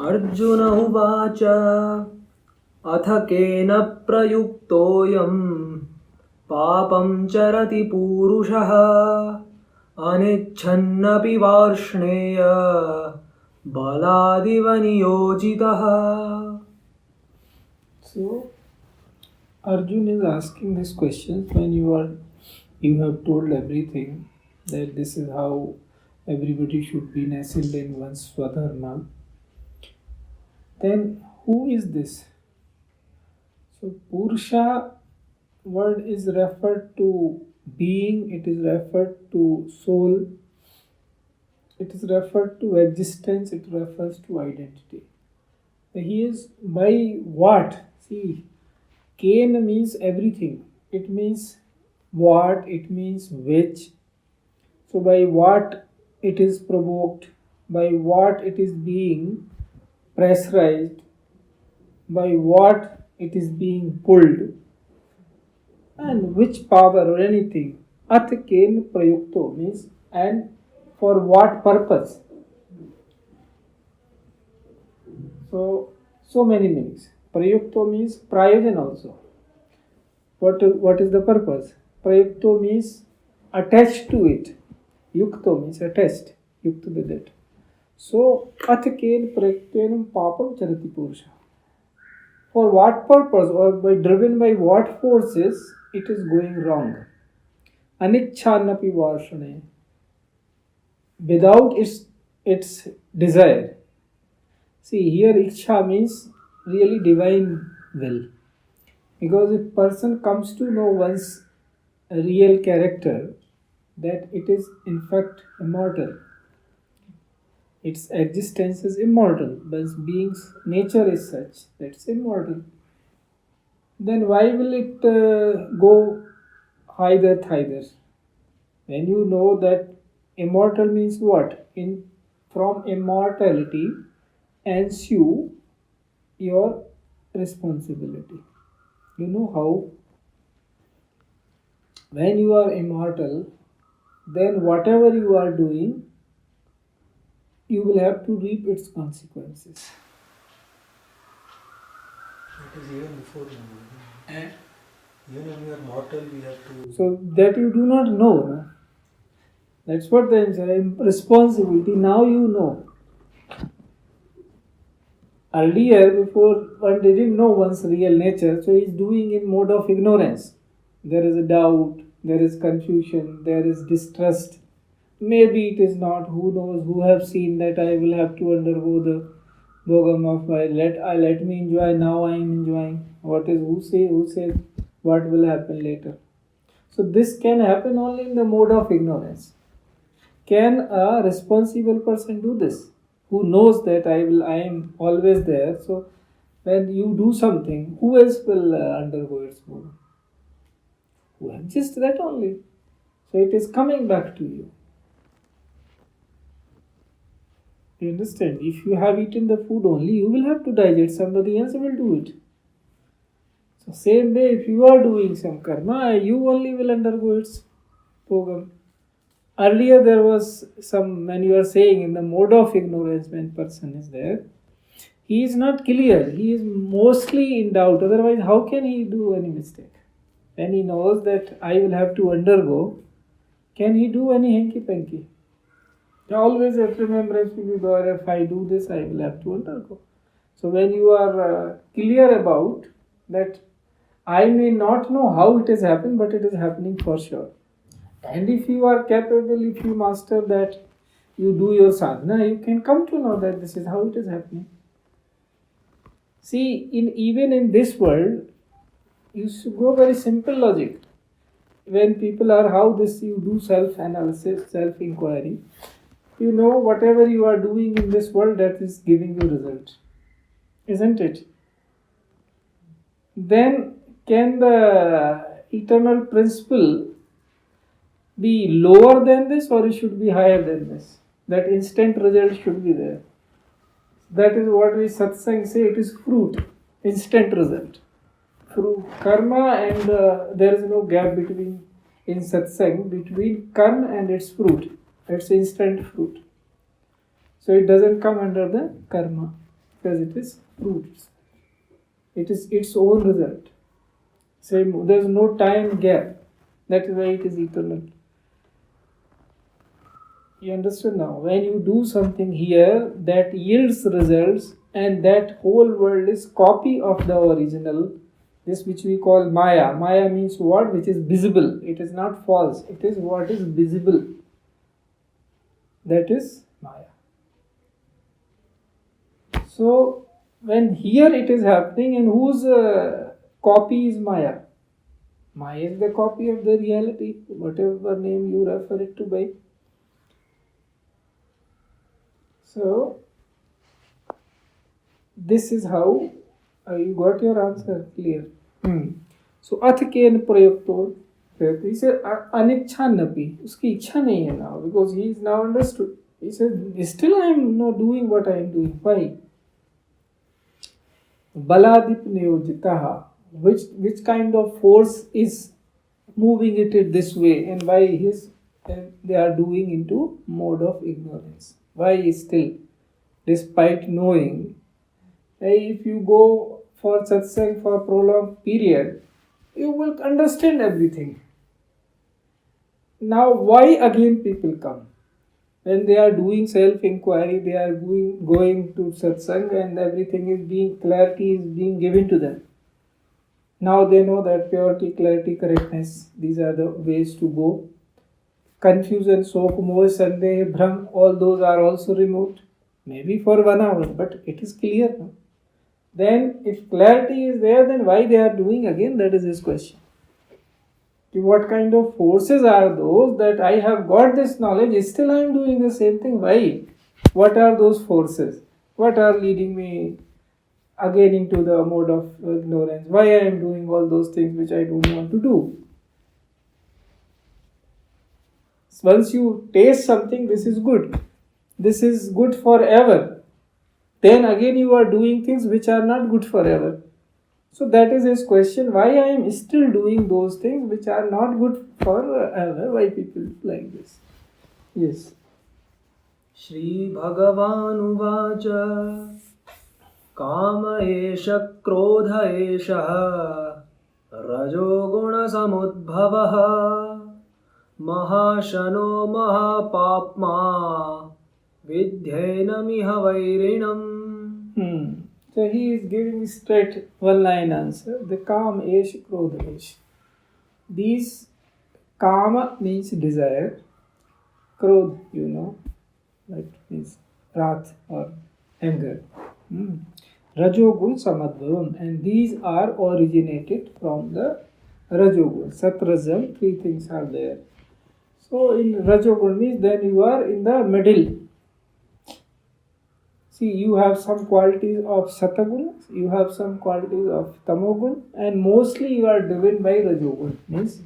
अर्जुन उवाच अथ केन प्रयुक्तोऽयं पापं चरति पूरुषः अनिच्छन्नपि Varshney बलादिव नियोजितः. So Arjun is asking this question when you have told everything that this is how everybody should be nestled in one's swadharma. Then who is this? So Purusha word is referred to being, it is referred to soul, it is referred to existence, it refers to identity. He is by what? See, Kain means everything. It means what, it means which. So by what it is provoked, by what it is being pressurized, by what it is being pulled, and which power or anything. Ath Kain Prayukto means and for what purpose. So many meanings. Prayukto means prayojan also. What is the purpose? Prayukto means attached to it. Yukto means attached. Yukta with it. So, athaken prayuktenam papam charati purusha. For what purpose or driven by what forces it is going wrong? Anichchanapi varshane. Without its desire. See, here Iksha means really divine will. Because if person comes to know one's real character, that it is in fact immortal. Its existence is immortal, but being's nature is such that it's immortal. Then why will it go hither thither? When you know that immortal means what? From immortality ensue your responsibility. You know how? When you are immortal, then whatever you are doing, you will have to reap its consequences. It is even before now. Even when we are mortal, we have to. So that you do not know. No? That's what the responsibility. Now you know. Earlier, before one didn't know one's real nature, so he's doing in mode of ignorance. There is a doubt, there is confusion, there is distrust. Maybe it is not, who knows, who have seen that I will have to undergo the bogam of my let me enjoy, now I am enjoying. Who says what will happen later? So this can happen only in the mode of ignorance. Can a responsible person do this? Who knows that I am always there. So when you do something, who else will undergo its mode? Who just that only. So it is coming back to you. You understand? If you have eaten the food only, you will have to digest. Somebody else will do it. So same way, if you are doing some karma, you only will undergo its program. Earlier there was when you are saying in the mode of ignorance, when person is there, he is not clear. He is mostly in doubt. Otherwise, how can he do any mistake? When he knows that I will have to undergo, can he do any hanky-panky? Always that remembrance will be there. If I do this, I will have to undergo. So when you are clear about that, I may not know how it is happening, but it is happening for sure. And if you are capable, if you master that, you do your sadhana, you can come to know that this is how it is happening. See, even in this world, you should go very simple logic. When people are you do self-analysis, self-inquiry, you know whatever you are doing in this world, that is giving you result. Isn't it? Then can the eternal principle be lower than this, or it should be higher than this? That instant result should be there. That is what we satsang say, it is fruit, instant result. Through karma, and there is no gap between in satsang between karma and its fruit. It's instant fruit. So it doesn't come under the karma because it is fruits. It is its own result. Same, there's no time gap. That is why it is eternal. You understand now? When you do something here that yields results, and that whole world is copy of the original, this which we call Maya. Maya means what? Which is visible. It is not false. It is what is visible. That is Maya. So, when here it is happening, and whose copy is Maya? Maya is the copy of the reality, whatever name you refer it to by. So, this is how you got your answer clear. So, athaken prayukto. He said, anichanapi. Uski ichha nahi hai now, because he is now understood. He said, still I am not doing what I am doing. Why? Baladip niyojitaha. Which kind of force is moving it this way, and why they are doing into mode of ignorance? Why still, despite knowing, if you go for satsang for a prolonged period, you will understand everything. Now, why again people come? When they are doing self-inquiry, they are going to satsang, and everything is clarity is being given to them. Now they know that purity, clarity, correctness, these are the ways to go. Confusion, shok, moh, sandeh, bhram, all those are also removed. Maybe for 1 hour, but it is clear now. Then if clarity is there, then why they are doing again? That is his question. What kind of forces are those that I have got this knowledge, still I am doing the same thing? Why? What are those forces? What are leading me again into the mode of ignorance? Why I am doing all those things which I don't want to do? Once you taste something, this is good forever, then again you are doing things which are not good forever. So that is his question, why I am still doing those things which are not good forever? Why people like this? Yes. Shri Bhagavan Uvacha Kama esha krodha esha Rajo guna samudbhavaha Mahashano mahapapma Vidhyena miha vairinam. So he is giving straight one-line answer. The Kam Esh Krodha Esh. These Kama means desire. Krodh, that means wrath or anger. Rajogun Samadvavam. And these are originated from the Rajogun. Satrajam, 3 things are there. So in Rajogun means then you are in the middle. See, you have some qualities of Satagun, you have some qualities of Tamogun, and mostly you are driven by Rajogun, means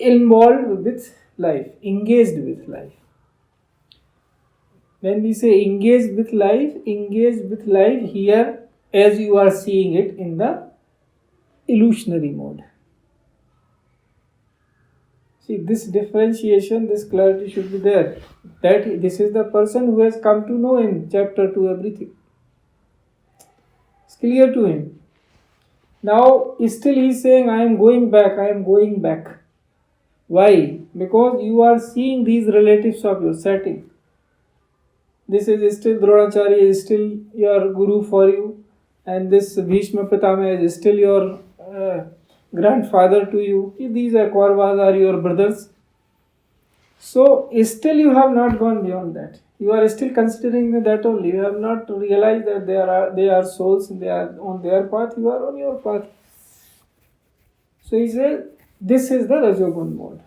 involved with life, engaged with life. When we say engaged with life here as you are seeing it in the illusionary mode. See, this differentiation, this clarity should be there. That this is the person who has come to know in chapter 2 everything. It's clear to him. Now, still he is saying, I am going back. Why? Because you are seeing these relatives of your setting. This is still Dronacharya is still your guru for you, and this Bhishma Pitama is still your grandfather to you. These are Kauravas are your brothers. So still you have not gone beyond that. You are still considering that only. You have not realized that they are souls and they are on their path. You are on your path. So he said, this is the Rajogun mode.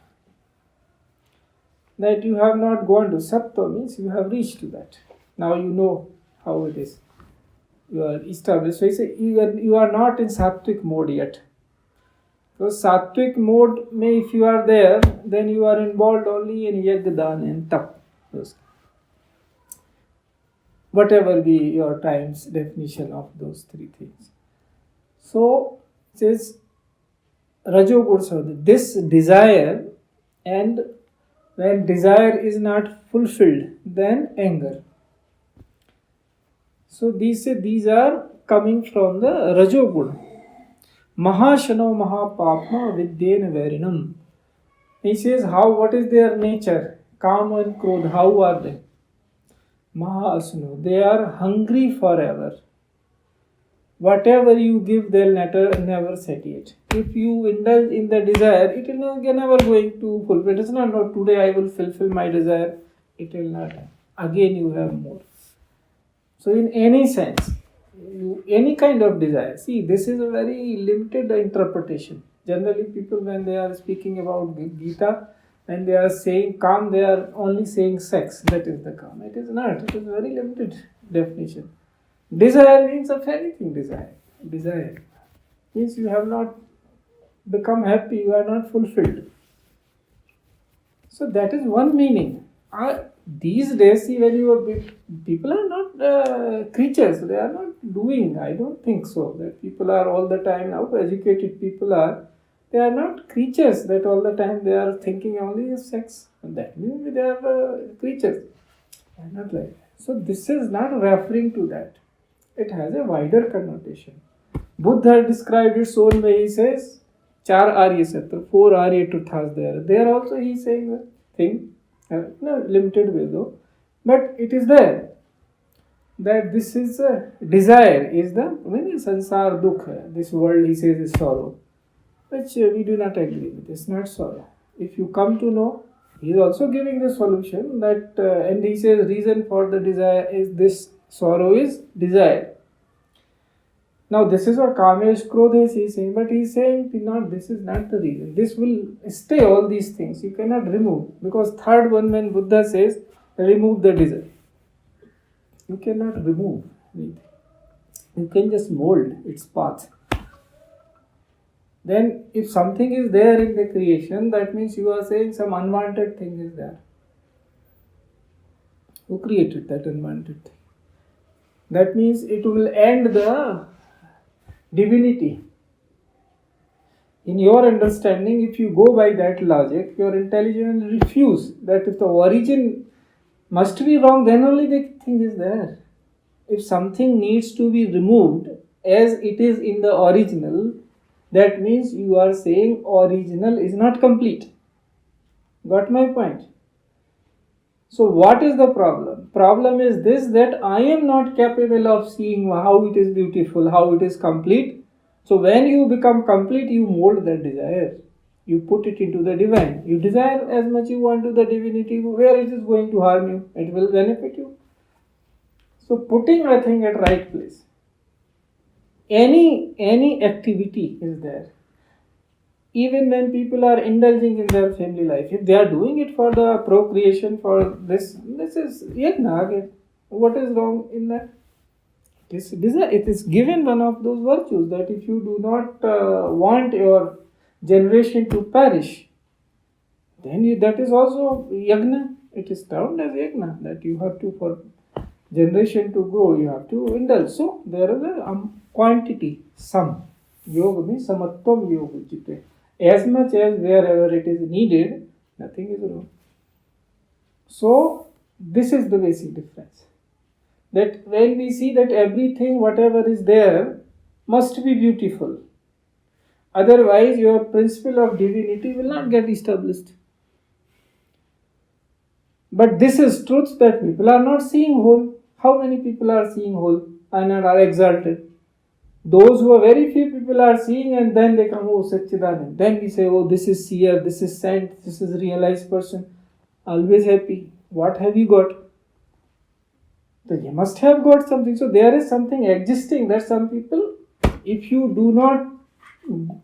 That you have not gone to Sattva means you have reached to that. Now you know how it is. You are established. So he said, you are not in Sattvic mode yet. So Sattvic mode, if you are there, then you are involved only in Yagdan and Tap. whatever be your time's definition of those three things. So it says Rajogun Samadhi, this desire, and when desire is not fulfilled, then anger. So these are coming from the Rajogun. Mahashano Mahapapma Vidyena Varinam. He says, what is their nature? Kama and Krodha, how are they? Mahasano, they are hungry forever. Whatever you give, they'll never satiate. If you indulge in the desire, it will never going to fulfill. It is not, no, today I will fulfill my desire. It will not. Again, you have more. So, in any sense, any kind of desire. See, this is a very limited interpretation. Generally, people, when they are speaking about Gita, and they are saying calm, they are only saying sex. That is the calm. It is not. It is a very limited definition. Desire means of anything. Desire means you have not become happy, you are not fulfilled. So that is one meaning. These days, see, when people are not creatures, they are not doing. I don't think so. That people are all the time now, educated people are. They are not creatures that all the time they are thinking only of sex. And that means they are creatures. They are not like that. So this is not referring to that. It has a wider connotation. Buddha described its own way. He says, Char Arya Satra, 4 Arya Truthas there. There also he is saying the thing, in a limited way though. But it is there. That this is a desire, is the sansar dukha. This world, he says, is sorrow. Which we do not agree with. It's not sorrow. If you come to know, he is also giving the solution that, and he says, reason for the desire is this sorrow is desire. Now this is what Kamesh Krodhesh he is saying, but he is saying not, this is not the reason. This will stay, all these things. You cannot remove. Because third one, when Buddha says, remove the desire. You cannot remove anything. You can just mold its path. Then if something is there in the creation, that means you are saying some unwanted thing is there. Who created that unwanted thing? That means it will end the divinity. In your understanding, if you go by that logic, your intelligence will refuse that if the origin must be wrong, then only the thing is there. If something needs to be removed as it is in the original, that means you are saying original is not complete. Got my point? So what is the problem? Problem is this, that I am not capable of seeing how it is beautiful, how it is complete. So when you become complete, you mold that desire. You put it into the divine. You desire as much you want to the divinity, where it is going to harm you. It will benefit you. So putting a thing at right place. Any activity is there. Even when people are indulging in their family life, if they are doing it for the procreation, for this is yajna again. What is wrong in that? It is given one of those virtues that if you do not want your generation to perish, then that is also yajna. It is termed as yajna, that you have to, for generation to grow, you have to indulge. So there is a quantity, sum. Yoga means samatvam yoga jite. As much as wherever it is needed, nothing is wrong. So this is the basic difference. That when we see that everything, whatever is there, must be beautiful. Otherwise, your principle of divinity will not get established. But this is truth that people are not seeing whole. How many people are seeing whole and are exalted? Those who are very few people are seeing, and then they come, oh, Satchidanand. Then we say, oh, this is seer, this is saint, this is realized person. Always happy. What have you got? So you must have got something. So there is something existing that some people, if you do not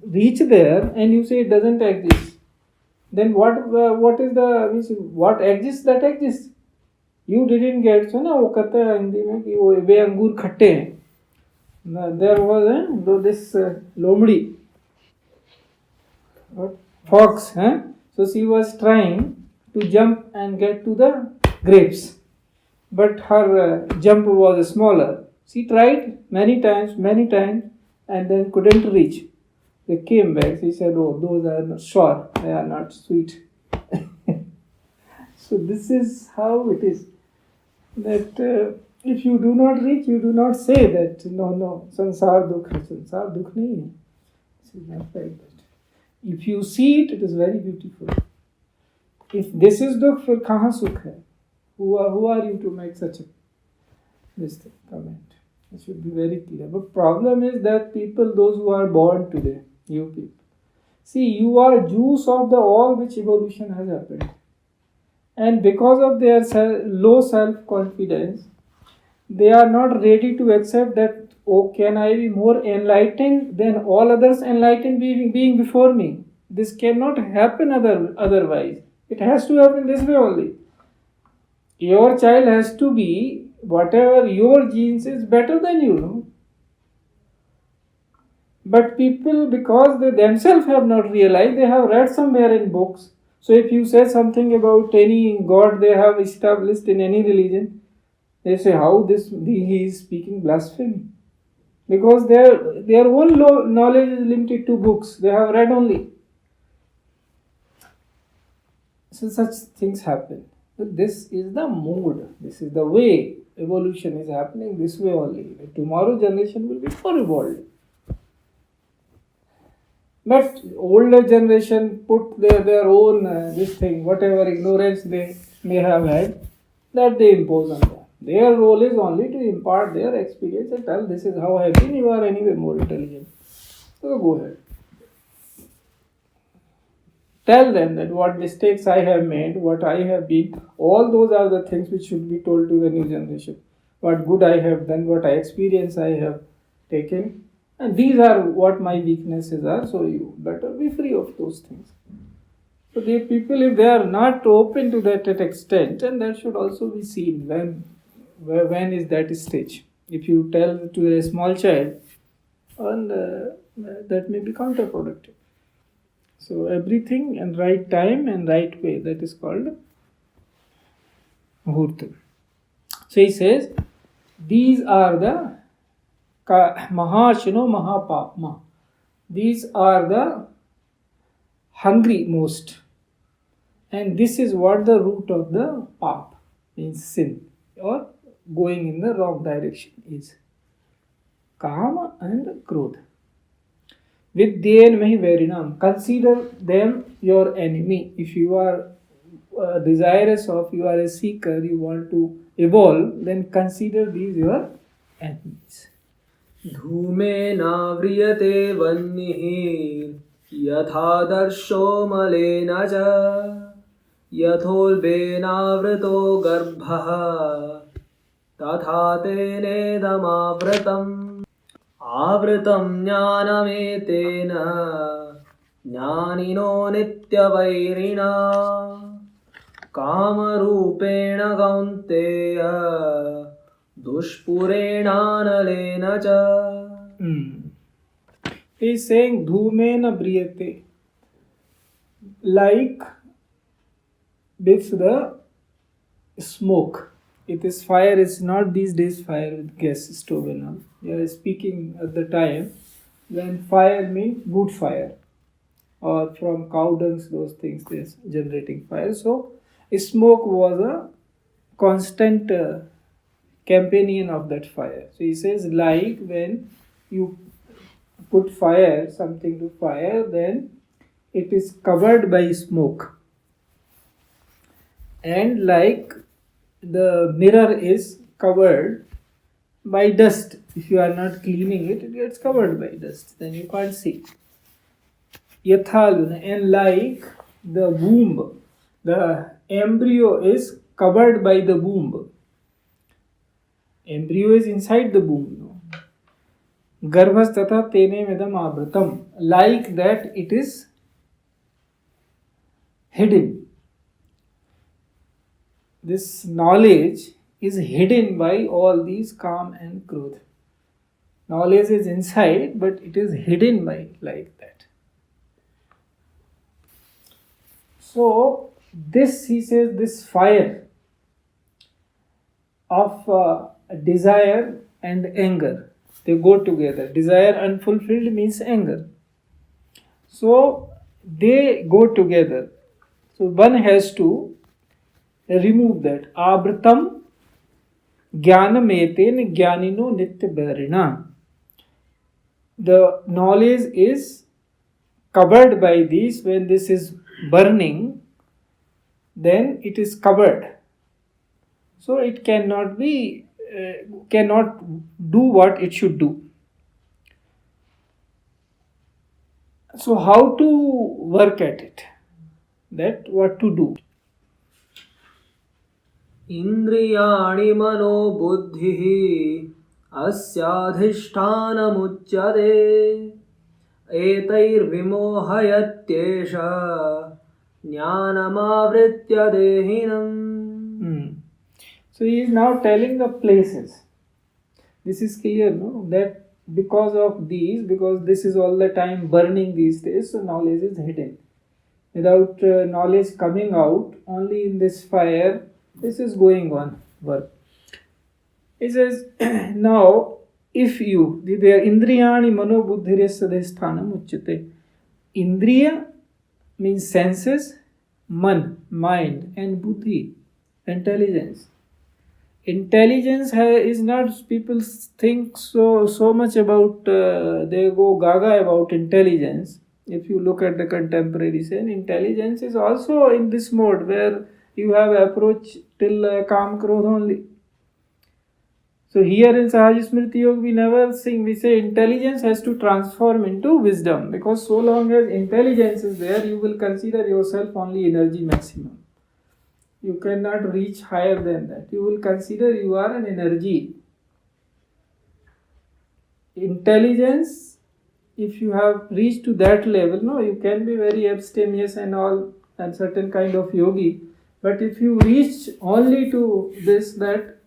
reach there and you say it doesn't exist, then what is the, what exists, that exists. You didn't get, so ना वो कहते हैं हिंदी में कि वो वे अंगूर खट्टे हैं. There was this lomdi, fox, so she was trying to jump and get to the grapes. but her jump was smaller. She tried many times, and then couldn't reach. They came back. She said, "Oh, those are not sure. They are not sweet." So this is how it is. That if you do not reach, you do not say that no, sansar dukh hai. Sansar dukh nahi hai. This is not like that. If you see it, it is very beautiful. If this is dukh, फिर कहाँ सुख है? Who are you to make such a comment? It should be very clear. But problem is that people, those who are born today, you people, see, you are juice of the all which evolution has happened. And because of their low self-confidence, they are not ready to accept that, oh, can I be more enlightened than all others enlightened being before me? This cannot happen otherwise. It has to happen this way only. Your child has to be, whatever your genes is better than you, no? But people, because they themselves have not realized, they have read somewhere in books. So if you say something about any god they have established in any religion, they say, how he is speaking blasphemy. Because their own knowledge is limited to books. They have read only. So such things happen. But this is the mood. This is the way evolution is happening. This way only. Tomorrow generation will be more evolved. But older generation put their own this thing, whatever ignorance they may have had, that they impose on them. Their role is only to impart their experience and tell, this is how I have been, you are anyway more intelligent. So go ahead. Tell them that what mistakes I have made, what I have been, all those are the things which should be told to the new generation. What good I have done, what experience I have taken, and these are what my weaknesses are, so you better be free of those things. So the people, if they are not open to that extent, and that should also be seen when is that stage. If you tell to a small child, and that may be counterproductive. So everything in right time and right way, that is called muhurta. So he says, these are the mahashino mahapapma. These are the hungry most. And this is what the root of the pap, means sin, or going in the wrong direction is. Kama and krodha. Vidyen mehi varinam. Consider them your enemy. If you are desirous of, you are a seeker, you want to evolve, then consider these your enemies. धूमेनाव्रियते वह्निः यथादर्शो मलेन च यथोल्बेनावृतो गर्भः तथा तेनेदमावृतम् आवृतं ज्ञानमेतेन ज्ञानिनो नित्यवैरिणा कामरूपेण कौन्तेय दुष्पुरेणानलेन च. He is saying dhumena briyate, like with the smoke. It is fire, is not these days fire with gas stove and all. We are speaking at the time when fire means wood fire, or from cow dungs, those things, they are generating fire. So smoke was a constant companion of that fire. So he says, like when you put fire, something to fire, then it is covered by smoke. And like the mirror is covered by dust. If you are not cleaning it, it gets covered by dust. Then you can't see. Yathaluna, and like the womb, the embryo is covered by the womb. Embryo is inside the womb. No? Garbhas tatha tene medam avratam. Like that, it is hidden. This knowledge is hidden by all these Kam and Krodha. Knowledge is inside, but it is hidden by like that. So, this, he says, this fire of desire and anger. They go together. Desire unfulfilled means anger. So they go together. So one has to remove that. Abratam jnanameten jnanino nitya. The knowledge is covered by this. When this is burning, then it is covered. So it cannot do what it should do. So how to work at it? That what to do? इन्द्रियाणि मनो बुद्धिः अस्याधिष्ठानमुच्यते एतैर्विमोहयत्येष ज्ञानमावृत्य देहिनम्. So he is now telling the places. This is clear, no? That because of these, because this is all the time burning these days, so knowledge is hidden. Without knowledge coming out, only in this fire, this is going on work. It says, now, if you, there indriyani mano buddhiryasya adhisthanam uchyate. Indriya means senses, man, mind, and buddhi, intelligence. Intelligence is not, people think so much about, they go gaga about intelligence. If you look at the contemporary scene, intelligence is also in this mode where you have approach till Kam Krodh only. So here in Sahaj Smriti Yoga we never sing, we say intelligence has to transform into wisdom, because so long as intelligence is there, you will consider yourself only energy maximum. You cannot reach higher than that. You will consider you are an energy. Intelligence, if you have reached to that level, no, you can be very abstemious and all, and certain kind of yogi. But if you reach only to this, that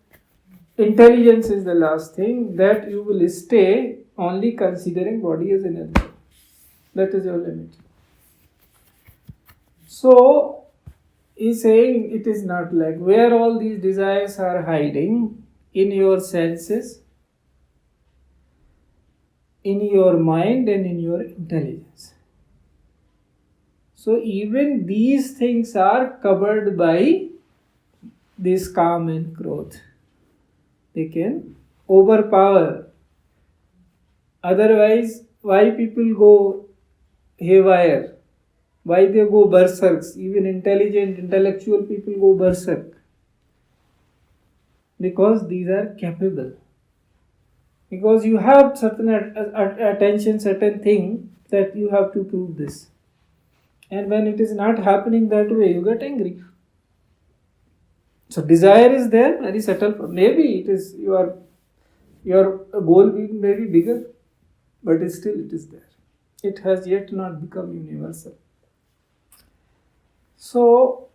intelligence is the last thing, that you will stay only considering body as energy. That is your limit. So, he's saying it is not like where all these desires are hiding, in your senses, in your mind, and in your intelligence. So even these things are covered by this Kam and Krodh. They can overpower. Otherwise, why people go haywire? Why they go berserks? Even intelligent, intellectual people go berserk. Because these are capable. Because you have certain attention, certain thing that you have to prove this. And when it is not happening that way, you get angry. So desire is there, very subtle. Maybe it is your goal may be bigger, but still it is there. It has yet not become universal. So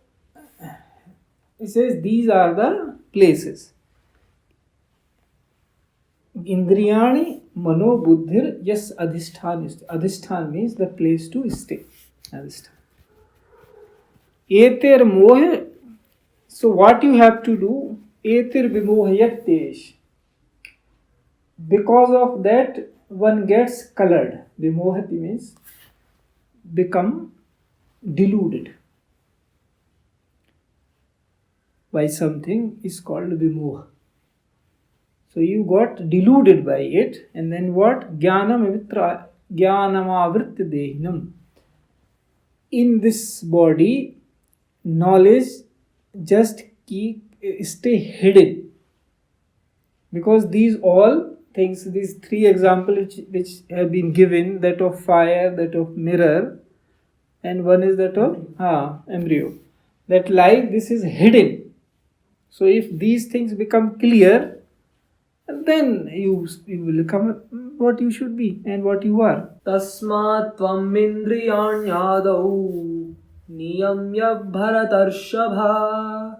it says these are the places. Indriyani mano buddhir yes adhishthan. Adhishthan means the place to stay. Adhishthan. Eter moh. So what you have to do? Etir vimohayattesh. Because of that, one gets colored. Vimohati means become deluded by something is called vimoha. So you got deluded by it, and then what? Jnanamavritta dehinam. In this body, knowledge just stay hidden. Because these all things, these three examples which have been given, that of fire, that of mirror, and one is that of embryo. That life, this is hidden. So if these things become clear, then you will become what you should be and what you are. Tasmat tvam indriyanyadau niyamya bharatarshava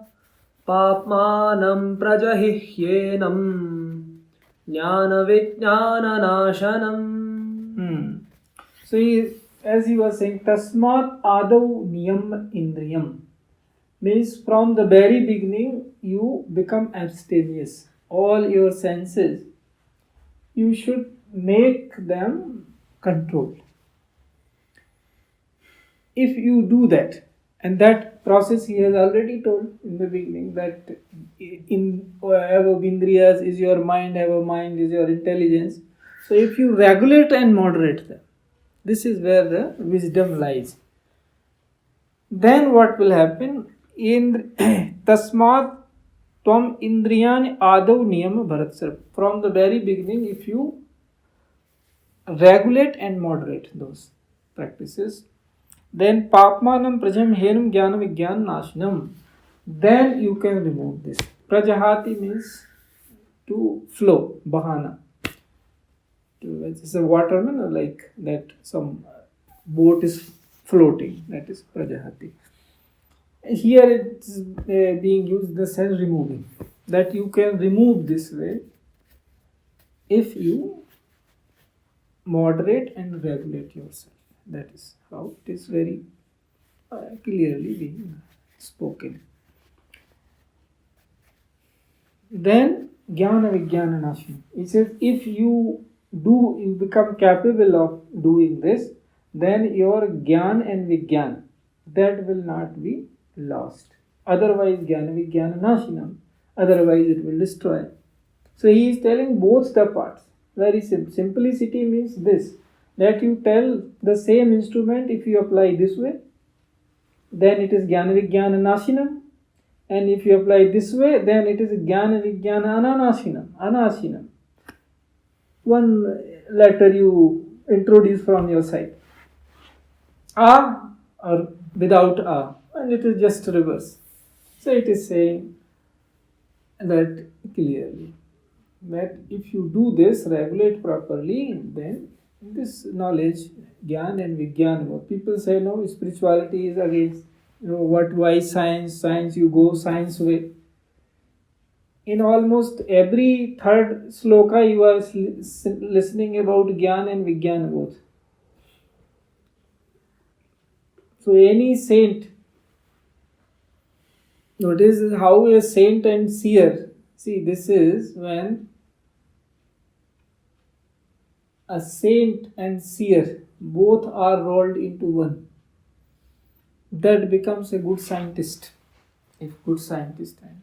papmanam prajahihyenam jnana vijnana nashanam. So as he was saying, tasmat adau niyam indriyam. means from the very beginning you become abstemious. All your senses, you should make them controlled. If you do that, and that process he has already told in the beginning, that in above indriyas is your mind, above mind is your intelligence. So if you regulate and moderate them, this is where the wisdom lies. Then what will happen? In tasmat tvam indriyani adav niyam bharatsar. From the very beginning, if you regulate and moderate those practices, then papmanam prajam henam jnana vigyan nashinam, then you can remove this. Prajahati means to flow, bahana. It's a waterman, like that some boat is floating, that is prajahati. Here it's being used the sense removing, that you can remove this way if you moderate and regulate yourself. That is how it is very clearly being spoken. Then jnana vijnana nashina. It says if you become capable of doing this, then your jnana and vijnana, that will not be lost. Otherwise jnana vijnana nashinam, otherwise it will destroy. So he is telling both the parts. Very simple. Simplicity means this, that you tell the same instrument, if you apply this way, then it is jnana vijnana nashinam, and if you apply this way, then it is jnana vijnana anashinam. One letter you introduce from your side, a or without a, and it is just reverse. So it is saying that clearly, that if you do this, regulate properly, then this knowledge, Gyan and Vigyan, people say no, spirituality is against, why science, you go science way. In almost every third sloka you are listening about Gyan and Vigyan both. So any saint, notice how a saint and seer, see, this is when a saint and seer both are rolled into one. That becomes a good scientist. If good scientist, and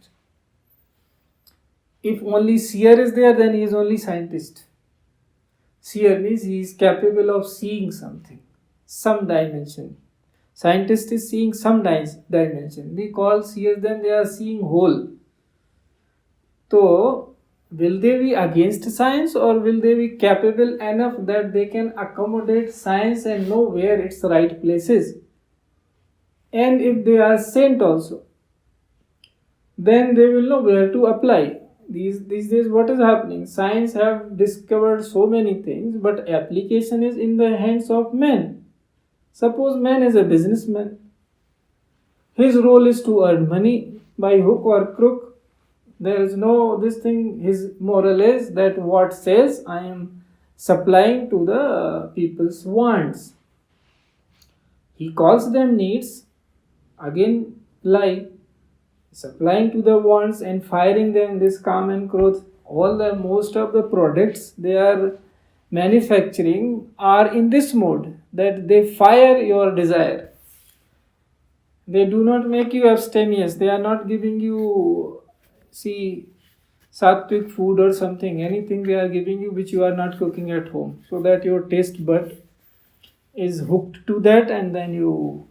if only seer is there, then he is only scientist. Seer means he is capable of seeing something, some dimension. Scientist is seeing some dimension. We call seers, then they are seeing whole. So, will they be against science, or will they be capable enough that they can accommodate science and know where its right place is? And if they are saint also, then they will know where to apply. These days what is happening? Science have discovered so many things, but application is in the hands of men. Suppose man is a businessman. His role is to earn money by hook or crook. There is no this thing. His moral is that what says I am supplying to the people's wants. He calls them needs. Again, lie. Supplying to the wants and firing them this calm and growth. Most of the products they are manufacturing are in this mode, that they fire your desire. They do not make you abstemious. They are not giving you, sattvic food or something. Anything they are giving you which you are not cooking at home, so that your taste bud is hooked to that, and then you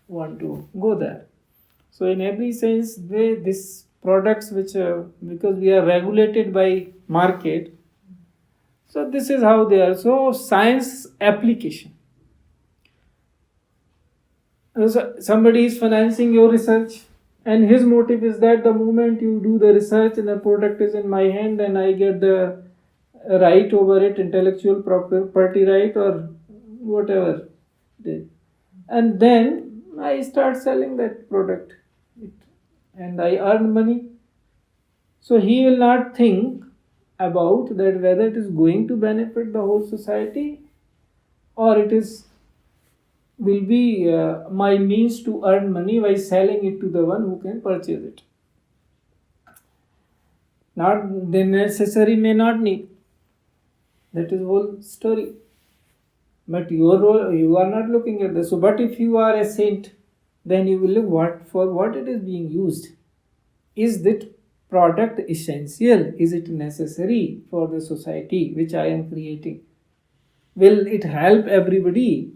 want to go there. So in every sense, these products which because we are regulated by market, so this is how they are. So science application. So somebody is financing your research, and his motive is that the moment you do the research and the product is in my hand and I get the right over it, intellectual property right or whatever, and then I start selling that product and I earn money. So he will not think about that whether it is going to benefit the whole society or it is will be my means to earn money by selling it to the one who can purchase it. Not the necessary may not need. That is whole story. But your role, you are not looking at this. So, but if you are a saint, then you will look for what it is being used. Is that product essential? Is it necessary for the society which I am creating? Will it help everybody?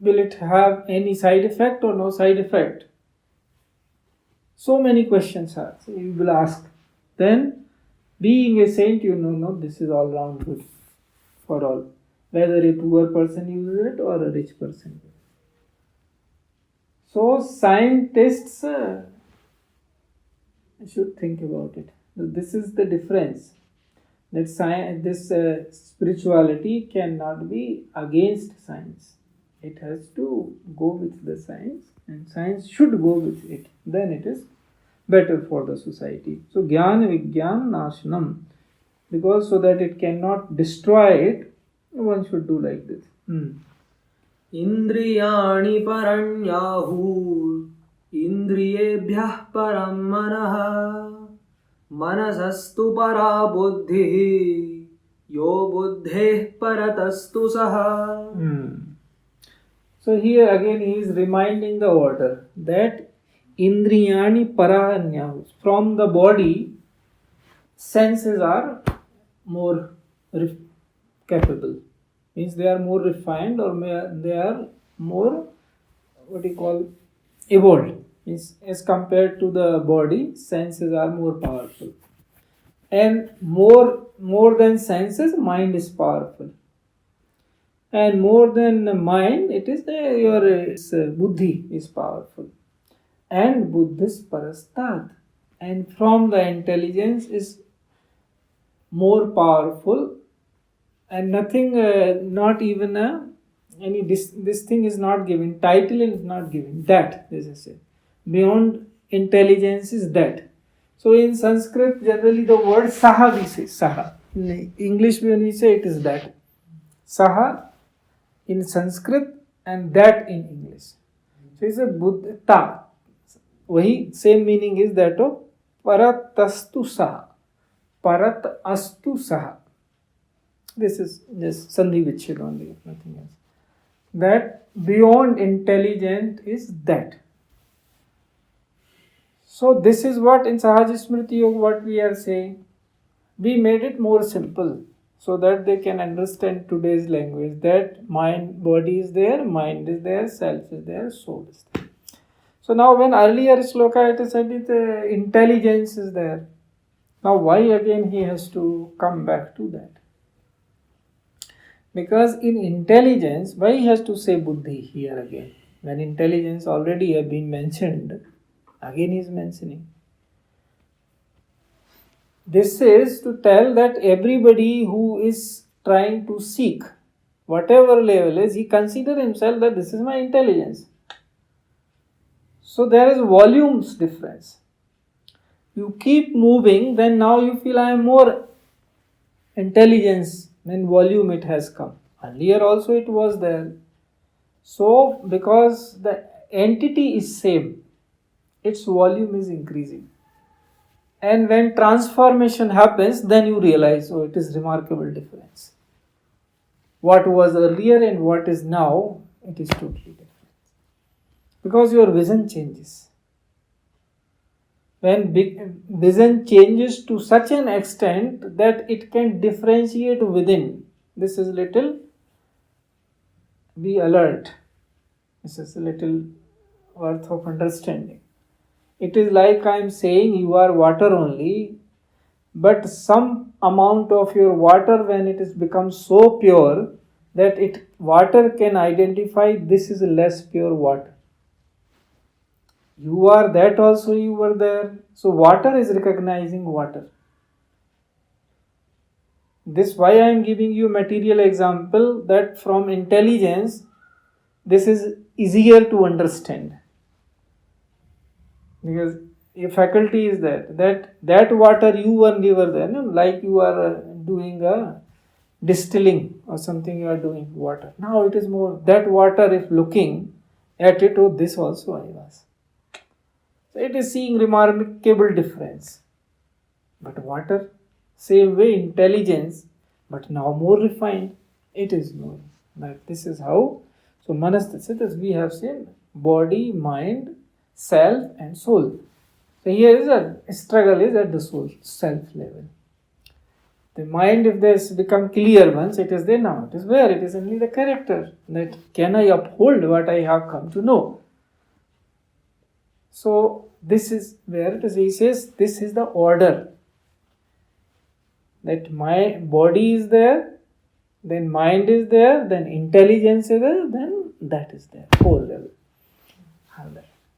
Will it have any side effect or no side effect? So many questions are. So you will ask. Then, being a saint, no, this is all round good for all. Whether a poor person uses it or a rich person. So scientists should think about it. This is the difference. That this spirituality cannot be against science. It has to go with the science, and science should go with it. Then it is better for the society. So Jnana Vijnana Nashanam, because so that it cannot destroy it, one should do like this. इन्द्रियाणि परण्याहुः इन्द्रियेभ्यः परं मनः मनसस्तु परा बुद्धिः यो बुद्धेः परतस्तु सः. So here again he is reminding the order that Indriyani Paranyahus, from the body, senses are more capable. Means they are more refined, or they are more, evolved. Means as compared to the body, senses are more powerful. And more than senses, mind is powerful. And more than mind, it is your buddhi is powerful. And buddhis parastat. And from the intelligence is more powerful. And nothing, not even this thing is not given. Title is not given. That, as I say. Beyond intelligence is that. So in Sanskrit, generally the word saha we say. Saha. In English, when we say it is that. Saha in Sanskrit and that in English. So it's a buddha. Wahi same meaning is that of paratastu saha. Parat astu saha. This is just sandhi vichhed only, nothing else. That beyond intelligent is that. So this is what in Sahaja Smriti Yoga what we are saying. We made it more simple so that they can understand today's language, that body is there, mind is there, self is there, soul is there. So now when earlier sloka it is said that intelligence is there. Now why again he has to come back to that? Because in intelligence, why he has to say buddhi here again? When intelligence already have been mentioned, again he is mentioning. This is to tell that everybody who is trying to seek whatever level is, he consider himself that this is my intelligence. So there is volumes difference. You keep moving, then now you feel I am more intelligence, then volume it has come. Earlier also it was there. So because the entity is same, its volume is increasing. And when transformation happens, then you realize, oh, it is remarkable difference. What was earlier and what is now, it is totally different. Because your vision changes. When vision changes to such an extent that it can differentiate within, this is little, be alert. This is a little worth of understanding. It is like I am saying you are water only, but some amount of your water, when it has become so pure that water can identify this is less pure water. You are that also, you were there. So water is recognizing water. This why I am giving you material example, that from intelligence this is easier to understand. Because your faculty is that water you only were there, no? Like you are doing distilling or something you are doing, water. Now it is more, that water, if looking at it, oh, this also I was. So it is seeing remarkable difference. But water, same way, intelligence, but now more refined, it is knowing that this is how. So Manastasya, we have seen body, mind, self and soul. So here is a struggle is at the soul, self level. The mind, if this become clear once, it is there now. It is where? It is only the character. That can I uphold what I have come to know? So this is where it is. He says this is the order. That my body is there, then mind is there, then intelligence is there, then that is there. Whole level.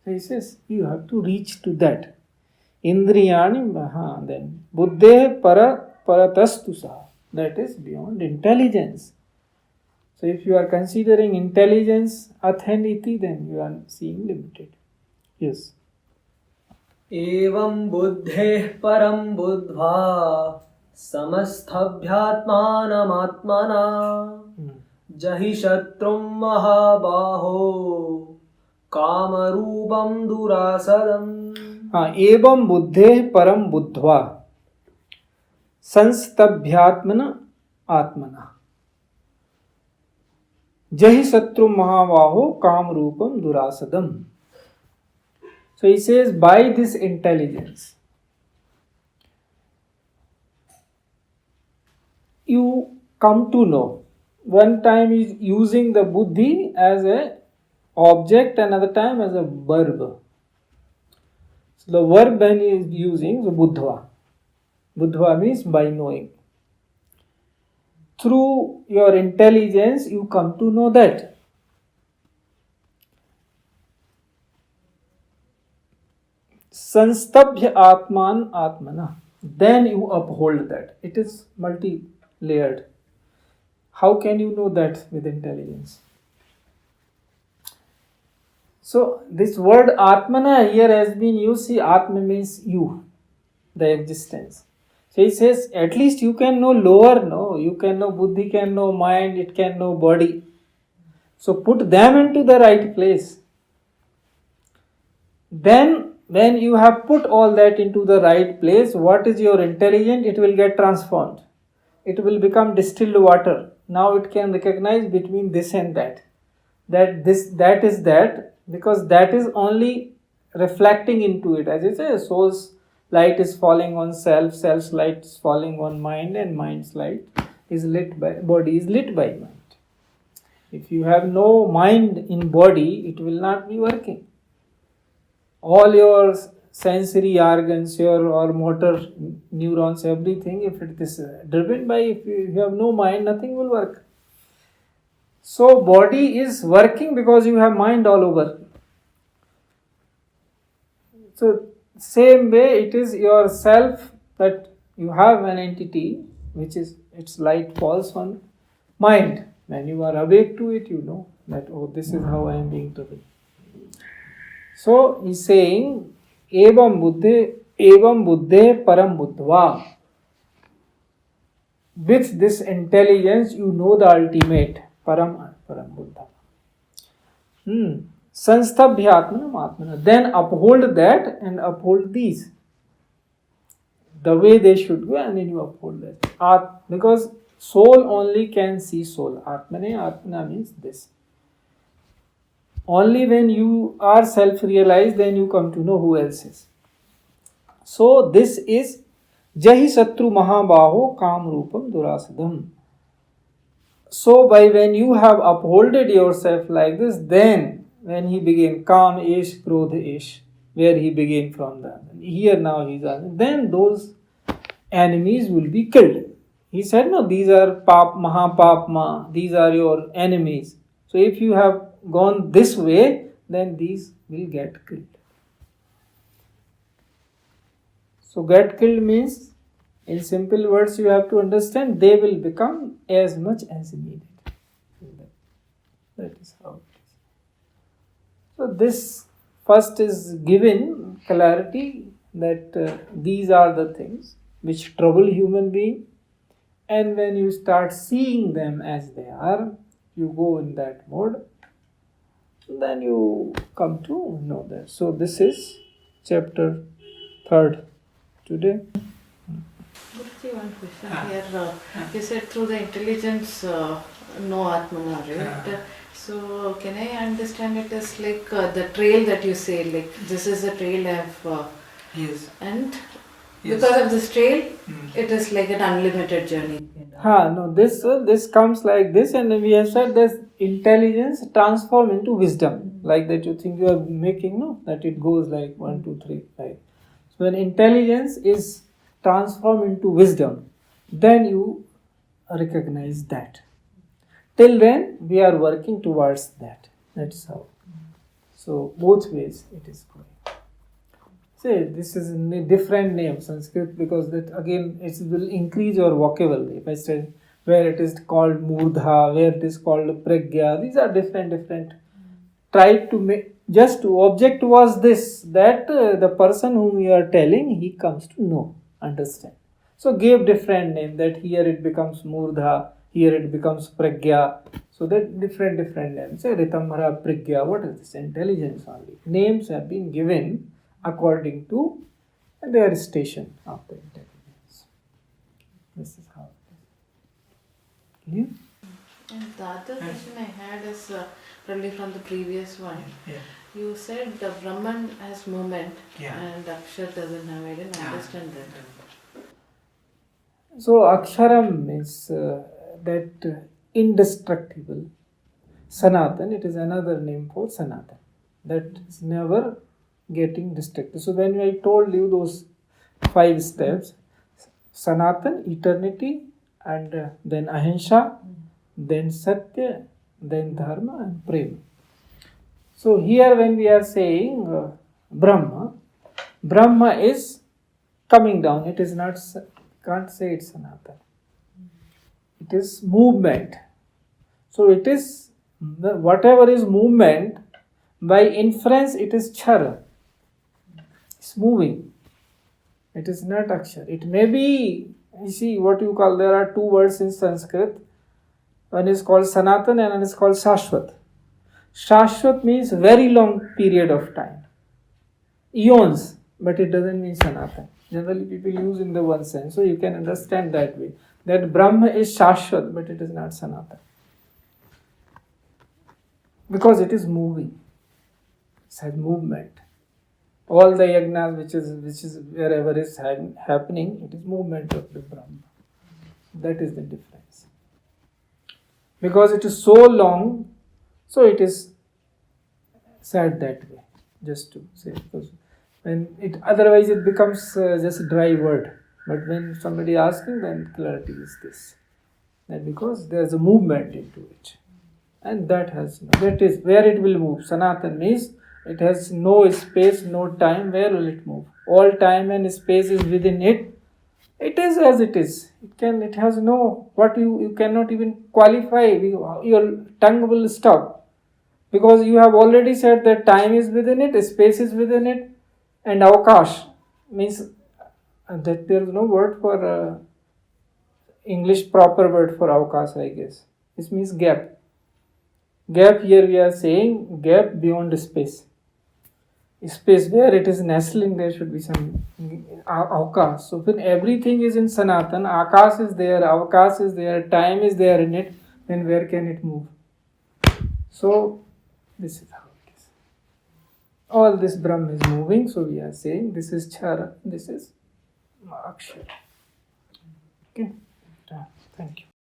So he says you have to reach to that. Indriyani, then buddhe paratastu saha. That is beyond intelligence. So if you are considering intelligence athenity, then you are seeing limited. Yes. एवं बुद्धेः परं बुद्ध्वा समस्थभ्यात्मानमात्मना जहि शत्रुं महाबाहो कामरूपं दुरासदम्. एवं बुद्धेः परं बुद्ध्वा संस्तभ्यात्मना आत्मना जहि शत्रु महाबाहो काम रूपम दुरासदम. So he says, by this intelligence, you come to know. One time he is using the buddhi as a object, another time as a verb. So the verb when he is using, so buddhva. Buddhva means by knowing. Through your intelligence, you come to know that. Sanstabhya atman atmana. Then you uphold that. It is multi-layered. How can you know that with intelligence? So this word atmana here has been used. See, atma means you, the existence. So he says, at least you can know lower, no? You can know buddhi, can know mind, it can know body. So put them into the right place. Then when you have put all that into the right place, what is your intelligence? It will get transformed. It will become distilled water. Now it can recognize between this and that. That is that, because that is only reflecting into it. As I say, soul's light is falling on self, self's light is falling on mind, and mind's light is lit by body, is lit by mind. If you have no mind in body, it will not be working. All your sensory organs, or motor neurons, everything, if it is driven by, if you have no mind, nothing will work. So body is working because you have mind all over. So same way it is yourself, that you have an entity which is, its light falls on mind. When you are awake to it, you know that, oh, this is how I am being driven. So he is saying, evam buddhe param buddhva. With this intelligence, you know the ultimate param buddha. Sanstabhyatmanam atmana. Then uphold that and uphold these. The way they should go, and then you uphold that. Because soul only can see soul. Atmana means this. Only when you are self-realized, then you come to know who else is. So this is Jahi Satru Mahabaho Kam Rupam Durasadam. So by when you have upholded yourself like this, then when he began Kam Ish, Krodha Ish, where he began from that. Here now he is asking, then those enemies will be killed. He said, no, these are Mahapapma, these are your enemies. So if you have gone this way, then these will get killed. So get killed means, in simple words you have to understand, they will become as much as needed. That is how it is. So this first is given clarity that these are the things which trouble human being, And when you start seeing them as they are, you go in that mode, then you come to know that. So this is chapter 3rd today. Guruji, one question here. You said through the intelligence, no Atmana, right? So can I understand it as like the trail that you say, like this is the trail I have, Yes. and Yes. because of this trail, it is like an unlimited journey. No, this comes like this, and we have said this intelligence transform into wisdom, like that you think you are making, no, that it goes like 1, 2, 3, like. So when intelligence is transformed into wisdom, then you recognize that. Till then, we are working towards that. That's how. So both ways it is going. Say this is a different name Sanskrit, because that again it will increase your vocabulary. If I say where it is called Murdha, where it is called Pragya, these are different. Try to make, just object was this, that the person whom you are telling, he comes to know, understand. So gave different name, that here it becomes Murdha, here it becomes Pragya. So that different names. Say Ritamhara, Pragya, what is this? Intelligence only. Names have been given according to their station of the intelligence. This is how it is. Clear? And the other question I had is probably from the previous one. Yeah. You said the Brahman has movement Yeah. and Akshar doesn't have. I didn't understand that. So Aksharam is that indestructible. Sanatan, it is another name for Sanatan. That is never getting destructed. So when I told you those 5 steps, Sanatan, eternity, and then Ahimsa, then Satya, then Dharma, and Prema. So here when we are saying Brahma is coming down. It is not, can't say it's Sanatan. It is movement. So it is, whatever is movement, by inference it is Chara. It's moving. It is not Akshar. It may be, you see what you call, there are 2 words in Sanskrit. One is called Sanatan and one is called Shashwat. Shashwat means very long period of time. Eons, but it doesn't mean Sanatan. Generally people use in the one sense. So you can understand that way. That Brahma is Shashwat, but it is not Sanatan. Because it is moving. It has movement. All the yagnas which is wherever is happening, it is movement of the Brahma. That is the difference. Because it is so long, so it is said that way, just to say. Because when it, otherwise it becomes just a dry word. But when somebody asking, then clarity is this. That because there is a movement into it. And that is where it will move. Sanatan means it has no space, no time. Where will it move? All time and space is within it. It is as it is. It has no, what you cannot even qualify. Your tongue will stop. Because you have already said that time is within it, space is within it, and avakash means that there is no word for English proper word for avakash, I guess. This means gap. Gap, here we are saying gap beyond space. Space where it is nestling, there should be some avakash. So when everything is in Sanatan, akash is there, avakash is there, time is there in it, then where can it move? So this is how it is. All this Brahma is moving, so we are saying this is Chara, this is Akshara. Okay, thank you.